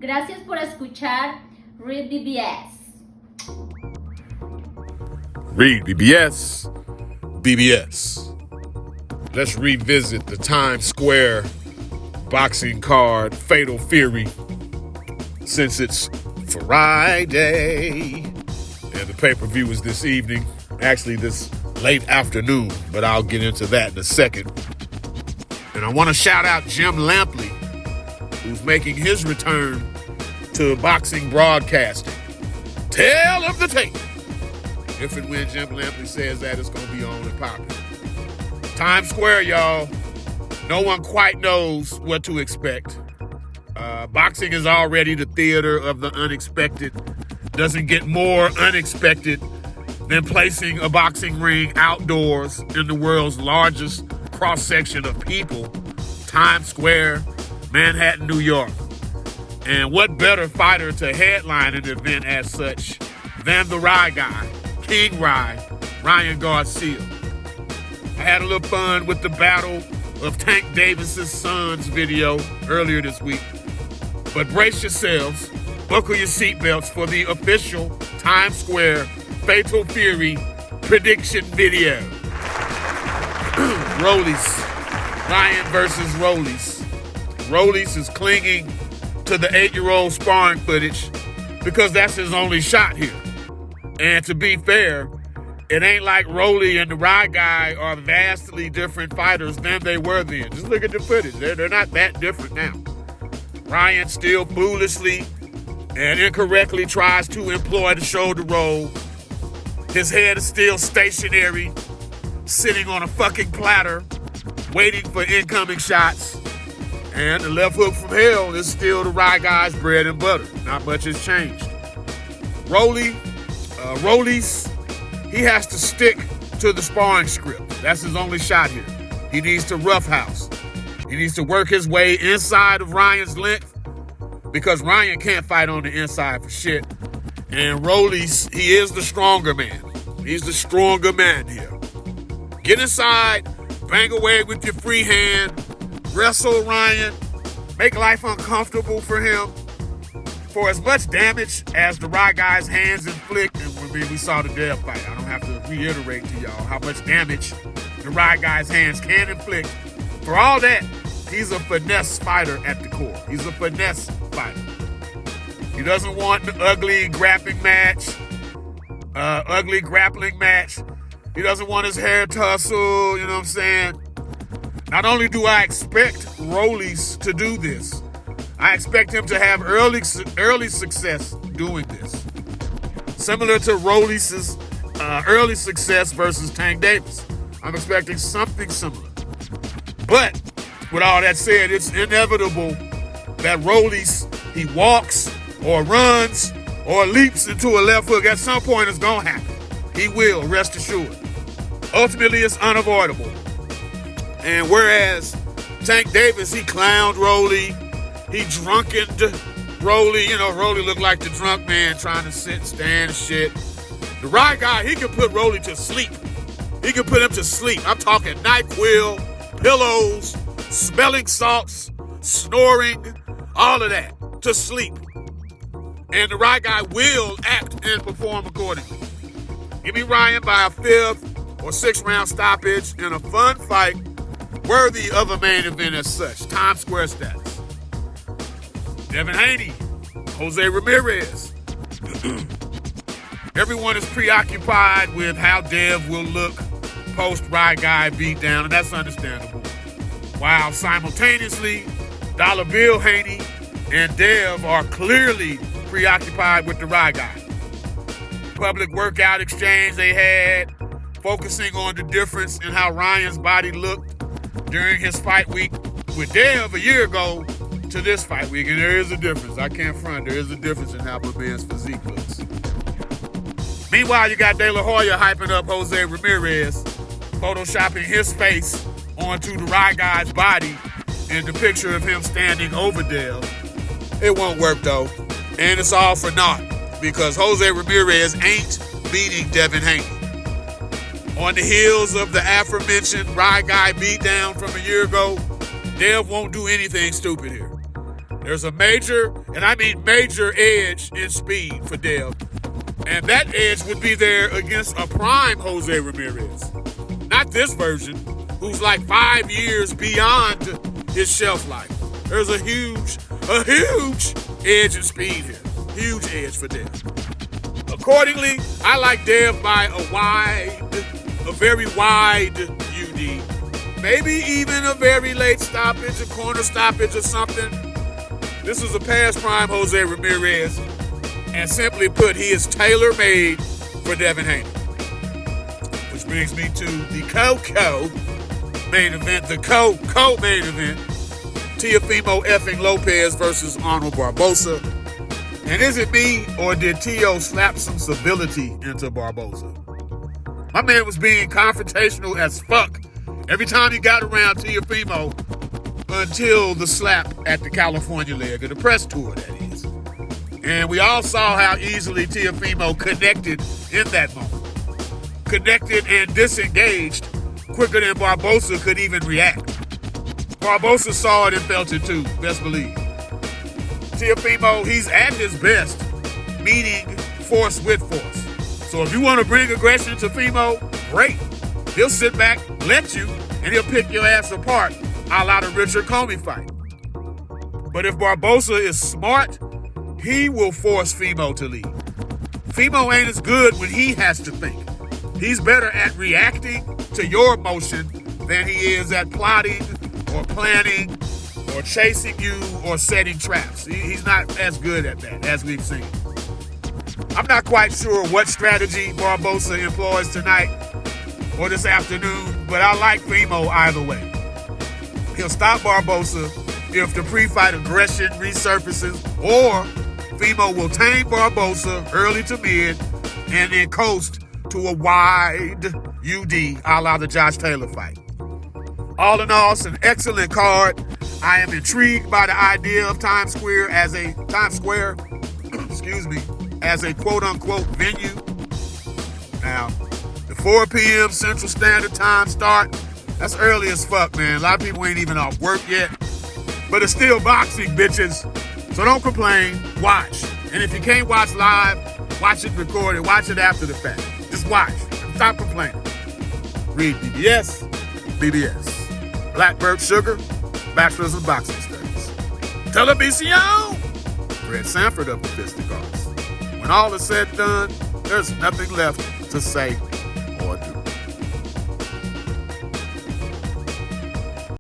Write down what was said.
Gracias por escuchar REED-BBS. REED-BBS, BBS. Let's revisit the Times Square boxing card, Fatal Fury, since it's Friday. And the pay-per-view is this evening, actually this late afternoon, but I'll get into that in a second. And I want to shout out Jim Lampley, who's making his return to boxing broadcasting. Tale of the tape. If and when Jim Lampley says that, it's going to be on and popping. Times Square, y'all. No one quite knows what to expect. Boxing is already the theater of the unexpected. Doesn't get more unexpected than placing a boxing ring outdoors in the world's largest cross-section of people, Times Square, Manhattan, New York. And what better fighter to headline an event as such than the Rye guy, KingRy, RyanGarcia. I had a little fun with the Battle of Tank Davis's Sons video earlier this week. But brace yourselves, buckle your seatbelts for the official Times Square Fatal Fury prediction video. Rollies. Ryan versus Rollies. Rollies is clinging to the 8-year-old sparring footage because that's his only shot here. And to be fair, it ain't like Rolly and the Rye guy are vastly different fighters than they were then. Just look at the footage. They're not that different now. Ryan still foolishly and incorrectly tries to employ the shoulder roll. His head is still stationary, sitting on a fucking platter, waiting for incoming shots. And the left hook from hell is still the Rye guy's bread and butter. Not much has changed. Rollies, he has to stick to the sparring script. That's his only shot here. He needs to roughhouse. He needs to work his way inside of Ryan's length because Ryan can't fight on the inside for shit. And Rollies, he is the stronger man. He's the stronger man here. Get inside, bang away with your free hand, wrestle Ryan, make life uncomfortable for him. For as much damage as the Rye guy's hands inflict, and we saw the Dev fight, I don't have to reiterate to y'all how much damage the Rye guy's hands can inflict. For all that, he's a finesse fighter at the core. He's a finesse fighter. He doesn't want the ugly grappling match. He doesn't want his hair tussle, you know what I'm saying? Not only do I expect Rollies to do this, I expect him to have early success doing this. Similar to Rollies' early success versus Tank Davis. I'm expecting something similar. But with all that said, it's inevitable that Rollies, he walks or runs or leaps into a left hook. At some point, it's going to happen. He will, rest assured. Ultimately, it's unavoidable. And whereas Tank Davis, he clowned Rolly, he drunkened Rolly. You know, Rolly looked like the drunk man trying to sit, stand, shit. The Rye guy, he can put Rolly to sleep. He can put him to sleep. I'm talking NyQuil, pillows, smelling salts, snoring, all of that, to sleep. And the Rye guy will act and perform accordingly. Give me Ryan by a 5th or 6th round stoppage in a fun fight worthy of a main event as such. Times Square status. DevinHaney, Jose Ramirez. Everyone is preoccupied with how Dev will look post-Rye guy beatdown, and that's understandable. While simultaneously, Dollar Bill Haney and Dev are clearly preoccupied with the Rye guy. Public workout exchange they had, focusing on the difference in how Ryan's body looked during his fight week with Dev a year ago to this fight week, and there is a difference. I can't front. There is a difference in how my man's physique looks. Meanwhile, you got De La Hoya hyping up Jose Ramirez, photoshopping his face onto the Rye guy's body in the picture of him standing over Dev. It won't work, though. And it's all for naught, because Jose Ramirez ain't beating DevinHaney. On the heels of the aforementioned Rye guy beatdown from a year ago, Dev won't do anything stupid here. There's a major, and I mean major, edge in speed for Dev. And that edge would be there against a prime Jose Ramirez. Not this version, who's like 5 years beyond his shelf life. There's a huge edge in speed here. Huge edge for Dev. Accordingly, I like Dev by a very wide UD. Maybe even a very late stoppage, a corner stoppage or something. This is a past prime Jose Ramirez. And simply put, he is tailor-made for DevinHaney. Which brings me to the co-main event, the co-main event. Teofimo effing Lopez versus Arnold Barboza. And is it me, or did Teo slap some civility into Barboza? My man was being confrontational as fuck every time he got around Teofimo until the slap at the California leg of the press tour, that is. And we all saw how easily Teofimo connected in that moment. Connected and disengaged quicker than Barboza could even react. Barboza saw it and felt it too, best believe. Teofimo, he's at his best, meaning force with force. So if you want to bring aggression to Fimo, great. He'll sit back, let you, and he'll pick your ass apart, a la the Richard Comey fight. But if Barboza is smart, he will force Fimo to lead. Fimo ain't as good when he has to think. He's better at reacting to your emotion than he is at plotting or planning or chasing you or setting traps. He's not as good at that, as we've seen. I'm not quite sure what strategy Barboza employs tonight or this afternoon, but I like Fimo either way. He'll stop Barboza if the pre-fight aggression resurfaces, or Fimo will tame Barboza early to mid and then coast to a wide UD a la the Josh Taylor fight. All in all, it's an excellent card. I am intrigued by the idea of Times Square as a quote-unquote venue. Now, the 4 p.m. Central Standard Time start, that's early as fuck, man. A lot of people ain't even off work yet. But it's still boxing, bitches. So don't complain. Watch. And if you can't watch live, watch it recorded. Watch it after the fact. Just watch. Stop complaining. REED-BBS, BBS. Blackbird Sugar, Bachelor's of Boxing Studies. Television! Fred Sanford of the Fisticuffs. When all is said and done, there's nothing left to say